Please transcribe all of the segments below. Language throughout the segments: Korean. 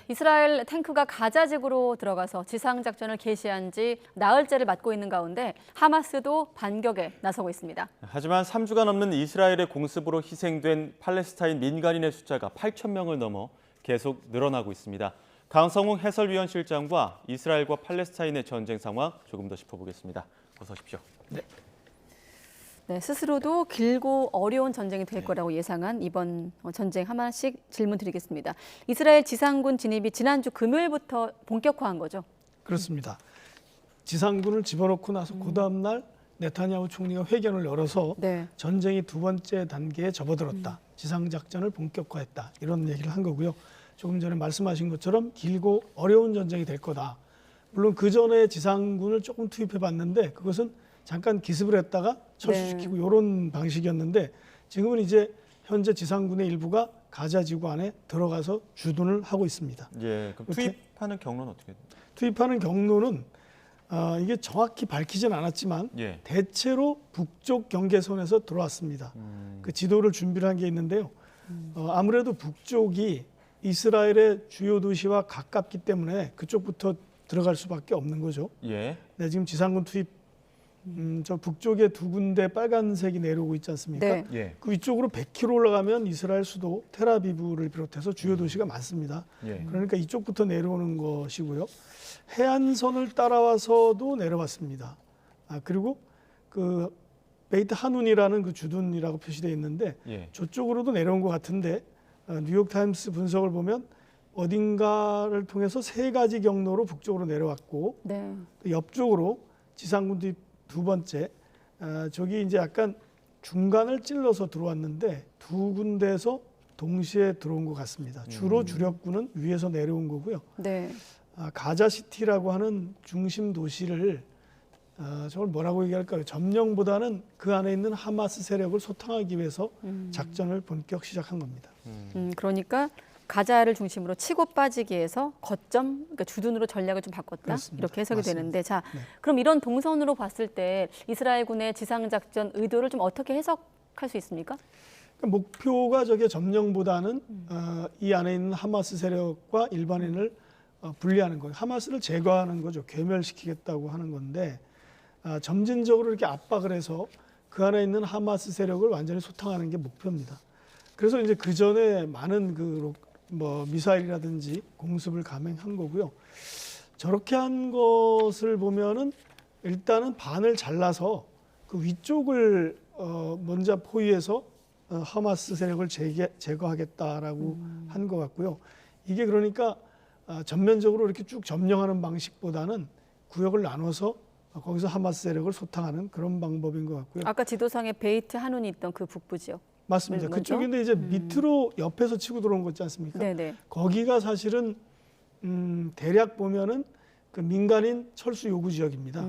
이스라엘 탱크가 가자 지구로 들어가서 지상 작전을 개시한 지 나흘째를 맞고 있는 가운데 하마스도 반격에 나서고 있습니다. 하지만 3주가 넘는 이스라엘의 공습으로 희생된 팔레스타인 민간인의 숫자가 8천 명을 넘어 계속 늘어나고 있습니다. 강성웅 해설위원 실장과 이스라엘과 팔레스타인의 전쟁 상황 조금 더 짚어보겠습니다. 어서 오십시오. 네, 스스로도 길고 어려운 전쟁이 될 거라고 예상한 이번 전쟁 하나씩 질문 드리겠습니다. 이스라엘 지상군 진입이 지난주 금요일부터 본격화한 거죠? 그렇습니다. 지상군을 집어넣고 나서 그 다음 날 네타냐후 총리가 회견을 열어서 네. 전쟁이 두 번째 단계에 접어들었다. 지상작전을 본격화했다. 이런 얘기를 한 거고요. 조금 전에 말씀하신 것처럼 길고 어려운 전쟁이 될 거다. 물론 그 전에 지상군을 조금 투입해 봤는데 그것은 잠깐 기습을 했다가 철수시키고 이런 방식이었는데 지금은 이제 현재 지상군의 일부가 가자 지구 안에 들어가서 주둔을 하고 있습니다. 예, 그럼 투입하는 경로는 어떻게 됩니까? 투입하는 경로는 이게 정확히 밝히진 않았지만 예. 대체로 북쪽 경계선에서 들어왔습니다. 그 지도를 준비를 한 게 있는데요. 아무래도 북쪽이 이스라엘의 주요 도시와 가깝기 때문에 그쪽부터 들어갈 수밖에 없는 거죠. 예. 네, 지금 지상군 투입 저 북쪽에 두 군데 빨간색이 내려오고 있지 않습니까? 네. 예. 그 위쪽으로 100km 올라가면 이스라엘 수도 테라비브를 비롯해서 주요 도시가 많습니다. 예. 그러니까 이쪽부터 내려오는 것이고요. 해안선을 따라와서도 내려왔습니다. 그리고 그 베이트 하눈이라는 그 주둔이라고 표시되어 있는데 예. 저쪽으로도 내려온 것 같은데 뉴욕타임스 분석을 보면 어딘가를 통해서 세 가지 경로로 북쪽으로 내려왔고 네. 또 옆쪽으로 지상군 투입 두 번째 저기 이제 약간 중간을 찔러서 들어왔는데 두 군데에서 동시에 들어온 것 같습니다. 주로 주력군은 위에서 내려온 거고요. 네. 가자시티라고 하는 중심 도시를 저걸 뭐라고 얘기할까요? 점령보다는 그 안에 있는 하마스 세력을 소탕하기 위해서 작전을 본격 시작한 겁니다. 그러니까 가자를 중심으로 치고 빠지기 위해서 거점, 그러니까 주둔으로 전략을 좀 바꿨다. 그렇습니다. 이렇게 해석이 맞습니다. 되는데, 자, 네. 그럼 이런 동선으로 봤을 때 이스라엘군의 지상 작전 의도를 좀 어떻게 해석할 수 있습니까? 그러니까 목표가 저게 점령보다는 이 안에 있는 하마스 세력과 일반인을 분리하는 거예요. 하마스를 제거하는 거죠. 괴멸시키겠다고 하는 건데 점진적으로 이렇게 압박을 해서 그 안에 있는 하마스 세력을 완전히 소탕하는 게 목표입니다. 그래서 이제 그 전에 많은 미사일이라든지 공습을 감행한 거고요. 저렇게 한 것을 보면은 일단은 반을 잘라서 그 위쪽을 먼저 포위해서 하마스 세력을 제거하겠다라고 한 것 같고요. 이게 그러니까 전면적으로 이렇게 쭉 점령하는 방식보다는 구역을 나눠서 거기서 하마스 세력을 소탕하는 그런 방법인 것 같고요. 아까 지도상에 베이트 하눈이 있던 그 북부 지역. 맞습니다. 먼저? 그쪽인데 이제 밑으로 옆에서 치고 들어온 거 있지 않습니까? 네네. 거기가 사실은 대략 보면은 그 민간인 철수 요구 지역입니다.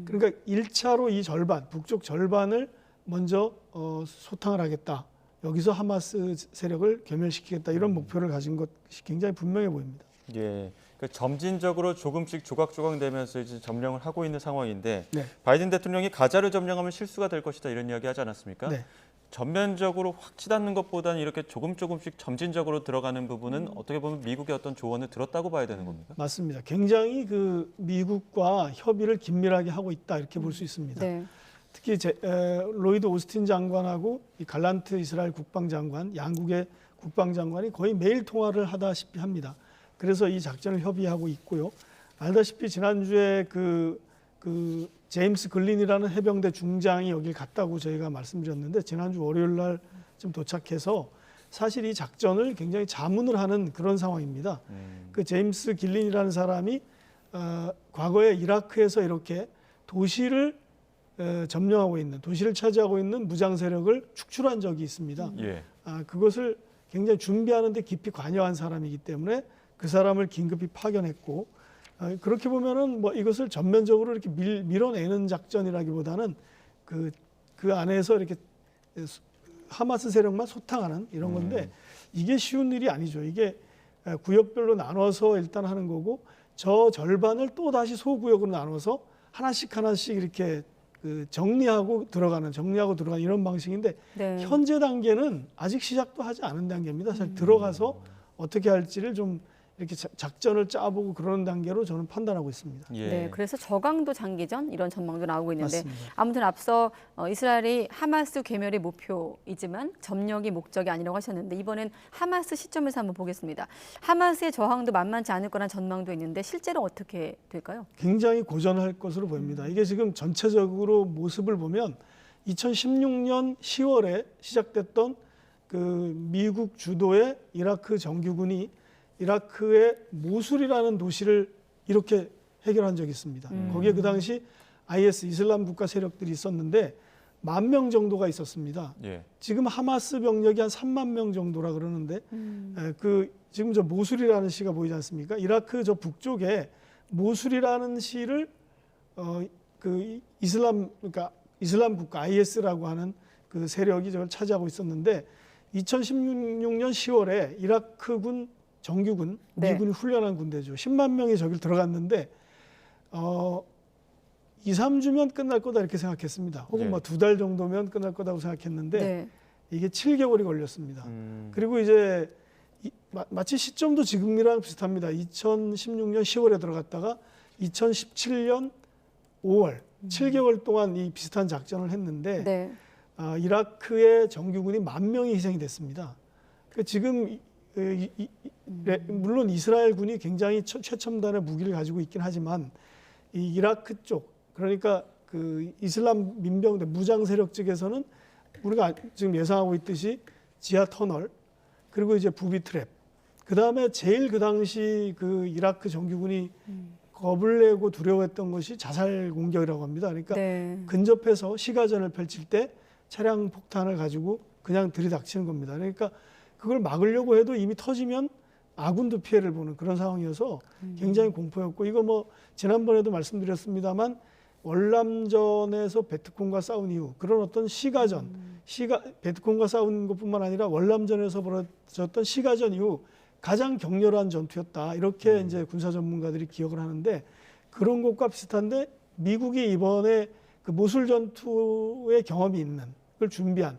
그러니까 1차로 이 절반, 북쪽 절반을 먼저 소탕을 하겠다. 여기서 하마스 세력을 괴멸시키겠다. 이런 목표를 가진 것이 굉장히 분명해 보입니다. 예. 그러니까 점진적으로 조금씩 조각조각 내면서 이제 점령을 하고 있는 상황인데 네. 바이든 대통령이 가자를 점령하면 실수가 될 것이다 이런 이야기 하지 않았습니까? 네. 전면적으로 확 치닫는 것보다는 이렇게 조금씩 점진적으로 들어가는 부분은 어떻게 보면 미국의 어떤 조언을 들었다고 봐야 되는 겁니까? 맞습니다. 굉장히 그 미국과 협의를 긴밀하게 하고 있다 이렇게 볼 수 있습니다. 네. 특히 로이드 오스틴 장관하고 이 갈란트 이스라엘 국방장관, 양국의 국방장관이 거의 매일 통화를 하다시피 합니다. 그래서 이 작전을 협의하고 있고요. 알다시피 지난주에 그 제임스 글린이라는 해병대 중장이 여길 갔다고 저희가 말씀드렸는데 지난주 월요일 날쯤 도착해서 사실 이 작전을 굉장히 자문을 하는 그런 상황입니다. 그 제임스 길린이라는 사람이 과거에 이라크에서 이렇게 도시를 점령하고 있는, 도시를 차지하고 있는 무장 세력을 축출한 적이 있습니다. 예. 그것을 굉장히 준비하는 데 깊이 관여한 사람이기 때문에 그 사람을 긴급히 파견했고 그렇게 보면은 뭐 이것을 전면적으로 이렇게 밀어내는 작전이라기보다는 그 안에서 이렇게 하마스 세력만 소탕하는 이런 건데 이게 쉬운 일이 아니죠. 이게 구역별로 나눠서 일단 하는 거고 저 절반을 또 다시 소구역으로 나눠서 하나씩 이렇게 정리하고 들어가는 이런 방식인데 네. 현재 단계는 아직 시작도 하지 않은 단계입니다. 사실 들어가서 어떻게 할지를 좀 이렇게 작전을 짜보고 그러는 단계로 저는 판단하고 있습니다. 예. 네, 그래서 저강도 장기전 이런 전망도 나오고 있는데 맞습니다. 아무튼 앞서 이스라엘이 하마스 괴멸이 목표이지만 점령이 목적이 아니라고 하셨는데 이번엔 하마스 시점에서 한번 보겠습니다. 하마스의 저항도 만만치 않을 거란 전망도 있는데 실제로 어떻게 될까요? 굉장히 고전할 것으로 보입니다. 이게 지금 전체적으로 모습을 보면 2016년 10월에 시작됐던 그 미국 주도의 이라크 정규군이 이라크의 모술이라는 도시를 이렇게 해결한 적이 있습니다. 거기에 그 당시 IS 이슬람 국가 세력들이 있었는데 10,000명 정도가 있었습니다. 예. 지금 하마스 병력이 한 3만 명 정도라 그러는데 그 지금 저 모술이라는 시가 보이지 않습니까? 이라크 저 북쪽에 모술이라는 시를 그 그러니까 이슬람 국가 IS라고 하는 그 세력이 저걸 차지하고 있었는데 2016년 10월에 이라크군 정규군 네. 미군이 훈련한 군대죠. 10만 명이 저길 들어갔는데 2, 3주면 끝날 거다 이렇게 생각했습니다. 혹은 예. 뭐 2달 정도면 끝날 거다고 생각했는데 네. 이게 7개월이 걸렸습니다. 그리고 이제 마치 시점도 지금이랑 비슷합니다. 2016년 10월에 들어갔다가 2017년 5월 7개월 동안 이 비슷한 작전을 했는데 네. 이라크의 정규군이 10,000명이 희생이 됐습니다. 그러니까 지금 물론 이스라엘 군이 굉장히 최첨단의 무기를 가지고 있긴 하지만 이 이라크 쪽 그러니까 그 이슬람 민병대 무장 세력 측에서는 우리가 지금 예상하고 있듯이 지하 터널 그리고 이제 부비 트랩 그 다음에 제일 그 당시 그 이라크 정규군이 겁을 내고 두려워했던 것이 자살 공격이라고 합니다. 그러니까 네. 근접해서 시가전을 펼칠 때 차량 폭탄을 가지고 그냥 들이닥치는 겁니다. 그러니까 그걸 막으려고 해도 이미 터지면 아군도 피해를 보는 그런 상황이어서 굉장히 공포였고 이거 뭐 지난번에도 말씀드렸습니다만 월남전에서 베트콩과 싸운 이후 그런 어떤 시가전, 베트콩과 싸운 것뿐만 아니라 월남전에서 벌어졌던 시가전 이후 가장 격렬한 전투였다. 이렇게 이제 군사 전문가들이 기억을 하는데 그런 것과 비슷한데 미국이 이번에 그 모술 전투의 경험이 있는 걸 준비한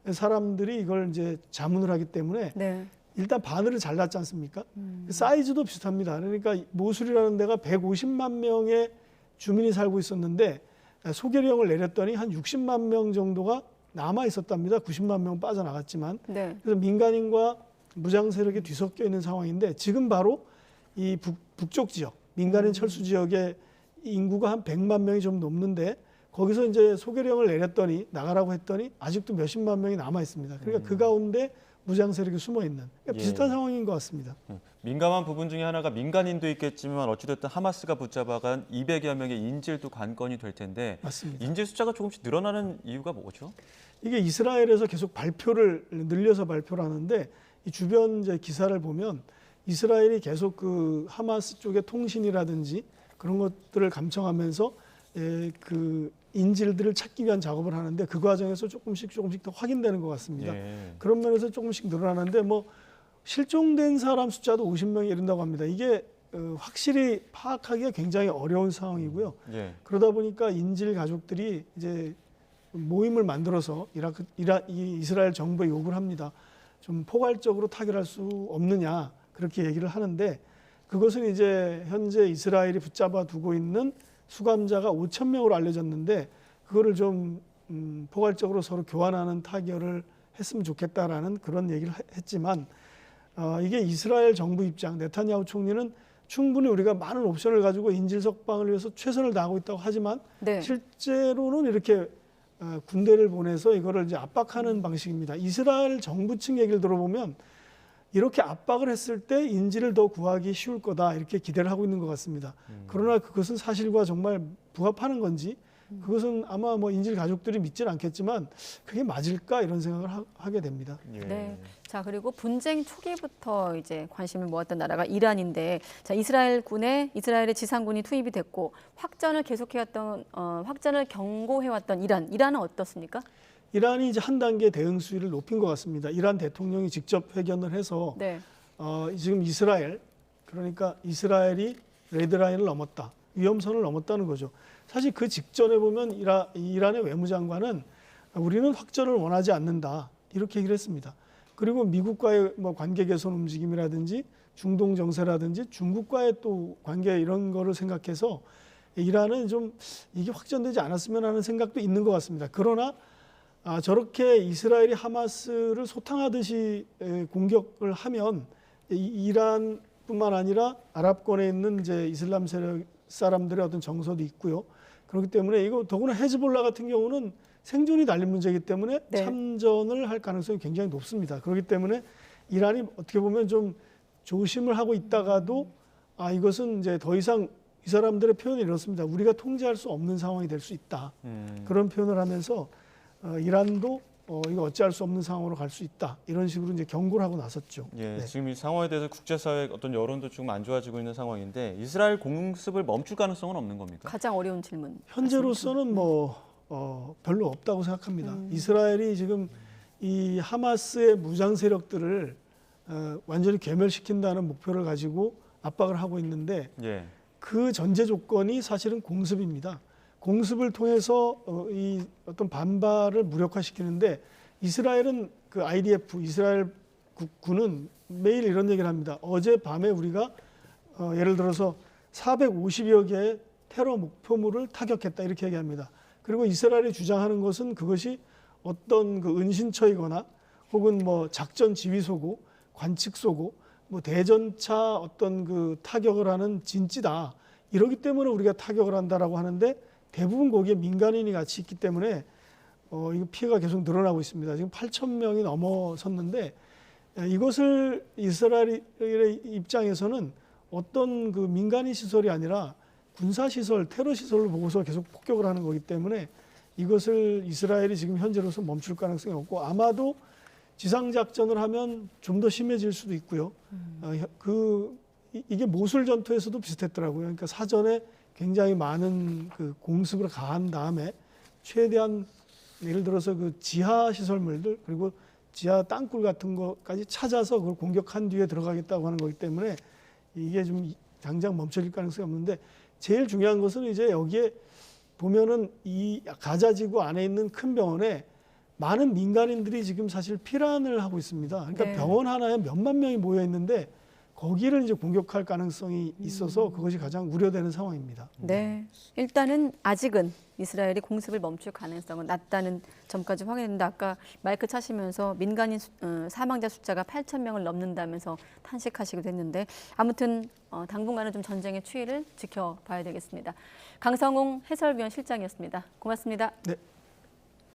사람들이 이걸 이제 자문을 하기 때문에 네. 일단 바늘을 잘랐지 않습니까? 사이즈도 비슷합니다. 그러니까 모술이라는 데가 150만 명의 주민이 살고 있었는데 소개령을 내렸더니 한 60만 명 정도가 남아 있었답니다. 90만 명 빠져나갔지만 네. 그래서 민간인과 무장 세력이 뒤섞여 있는 상황인데 지금 바로 이 북쪽 지역 민간인 철수 지역의 인구가 한 100만 명이 좀 넘는데 거기서 이제 소개령을 내렸더니 나가라고 했더니 아직도 몇십만 명이 남아 있습니다. 그러니까 그 가운데 무장 세력이 숨어 있는 그러니까 예. 비슷한 상황인 것 같습니다. 민감한 부분 중에 하나가 민간인도 있겠지만 어찌됐든 하마스가 붙잡아간 200여 명의 인질도 관건이 될 텐데 맞습니다. 인질 숫자가 조금씩 늘어나는 이유가 뭐죠? 이게 이스라엘에서 계속 발표를 늘려서 발표를 하는데 이 주변 이제 기사를 보면 이스라엘이 계속 그 하마스 쪽의 통신이라든지 그런 것들을 감청하면서 그 인질들을 찾기 위한 작업을 하는데 그 과정에서 조금씩 더 확인되는 것 같습니다. 예. 그런 면에서 조금씩 늘어나는데 뭐 실종된 사람 숫자도 50명이 이른다고 합니다. 이게 확실히 파악하기가 굉장히 어려운 상황이고요. 예. 그러다 보니까 인질 가족들이 이제 모임을 만들어서 이스라엘 정부에 요구를 합니다. 좀 포괄적으로 타결할 수 없느냐 그렇게 얘기를 하는데 그것은 이제 현재 이스라엘이 붙잡아 두고 있는 수감자가 5,000명으로 알려졌는데 그거를 좀 포괄적으로 서로 교환하는 타결을 했으면 좋겠다라는 그런 얘기를 했지만 이게 이스라엘 정부 입장 네타냐후 총리는 충분히 우리가 많은 옵션을 가지고 인질 석방을 위해서 최선을 다하고 있다고 하지만 네. 실제로는 이렇게 군대를 보내서 이거를 이제 압박하는 방식입니다. 이스라엘 정부 측 얘기를 들어보면 이렇게 압박을 했을 때 인질을 더 구하기 쉬울 거다 이렇게 기대를 하고 있는 것 같습니다. 그러나 그것은 사실과 정말 부합하는 건지 그것은 아마 뭐 인질 가족들이 믿지는 않겠지만 그게 맞을까 이런 생각을 하게 됩니다. 예. 네. 자, 그리고 분쟁 초기부터 이제 관심을 모았던 나라가 이란인데, 자, 이스라엘의 지상군이 투입이 됐고 확전을 계속해왔던 확전을 경고해왔던 이란은 어떻습니까? 이란이 이제 한 단계 대응 수위를 높인 것 같습니다. 이란 대통령이 직접 회견을 해서 네. 지금 그러니까 이스라엘이 레드라인을 넘었다, 위험선을 넘었다는 거죠. 사실 그 직전에 보면 이란의 외무장관은 우리는 확전을 원하지 않는다 이렇게 얘기를 했습니다. 그리고 미국과의 뭐 관계 개선 움직임이라든지 중동 정세라든지 중국과의 또 관계 이런 거를 생각해서 이란은 좀 이게 확전되지 않았으면 하는 생각도 있는 것 같습니다. 그러나 저렇게 이스라엘이 하마스를 소탕하듯이 공격을 하면 이란뿐만 아니라 아랍권에 있는 이제 이슬람 세력 사람들의 어떤 정서도 있고요. 그렇기 때문에 이거 더구나 헤즈볼라 같은 경우는 생존이 달린 문제이기 때문에 네. 참전을 할 가능성이 굉장히 높습니다. 그렇기 때문에 이란이 어떻게 보면 좀 조심을 하고 있다가도 이것은 이제 더 이상 이 사람들의 표현이 이렇습니다. 우리가 통제할 수 없는 상황이 될 수 있다. 그런 표현을 하면서 이란도 이거 어찌할 수 없는 상황으로 갈 수 있다. 이런 식으로 이제 경고를 하고 나섰죠. 예, 네. 지금 이 상황에 대해서 국제사회 어떤 여론도 조금 안 좋아지고 있는 상황인데 이스라엘 공습을 멈출 가능성은 없는 겁니까? 가장 어려운 질문. 현재로서는 별로 없다고 생각합니다. 이스라엘이 지금 이 하마스의 무장 세력들을 완전히 괴멸시킨다는 목표를 가지고 압박을 하고 있는데 예. 그 전제 조건이 사실은 공습입니다. 공습을 통해서 이 어떤 반발을 무력화시키는데 이스라엘은 그 IDF 이스라엘 국군은 매일 이런 얘기를 합니다. 어젯밤에 우리가 예를 들어서 450여 개의 테러 목표물을 타격했다 이렇게 얘기합니다. 그리고 이스라엘이 주장하는 것은 그것이 어떤 그 은신처이거나 혹은 뭐 작전 지휘소고 관측소고 뭐 대전차 어떤 그 타격을 하는 진지다. 이러기 때문에 우리가 타격을 한다라고 하는데 대부분 거기에 민간인이 같이 있기 때문에 이거 피해가 계속 늘어나고 있습니다. 지금 8,000명이 넘어섰는데 이것을 이스라엘의 입장에서는 어떤 그 민간인 시설이 아니라 군사 시설, 테러 시설을 보고서 계속 폭격을 하는 거기 때문에 이것을 이스라엘이 지금 현재로서 멈출 가능성이 없고 아마도 지상 작전을 하면 좀 더 심해질 수도 있고요. 이게 모술 전투에서도 비슷했더라고요. 그러니까 사전에 굉장히 많은 그 공습을 가한 다음에 최대한 예를 들어서 그 지하 시설물들 그리고 지하 땅굴 같은 거까지 찾아서 그걸 공격한 뒤에 들어가겠다고 하는 거기 때문에 이게 좀 당장 멈춰질 가능성이 없는데 제일 중요한 것은 이제 여기에 보면은 이 가자지구 안에 있는 큰 병원에 많은 민간인들이 지금 사실 피란을 하고 있습니다. 그러니까 네. 병원 하나에 몇만 명이 모여 있는데 거기를 이제 공격할 가능성이 있어서 그것이 가장 우려되는 상황입니다. 네, 일단은 아직은 이스라엘이 공습을 멈출 가능성은 낮다는 점까지 확인했는데 아까 마이크 차시면서 민간인 사망자 숫자가 8,000명을 넘는다면서 탄식하시기도 했는데 아무튼 당분간은 좀 전쟁의 추이를 지켜봐야 되겠습니다. 강성웅 해설위원 실장이었습니다. 고맙습니다. 네.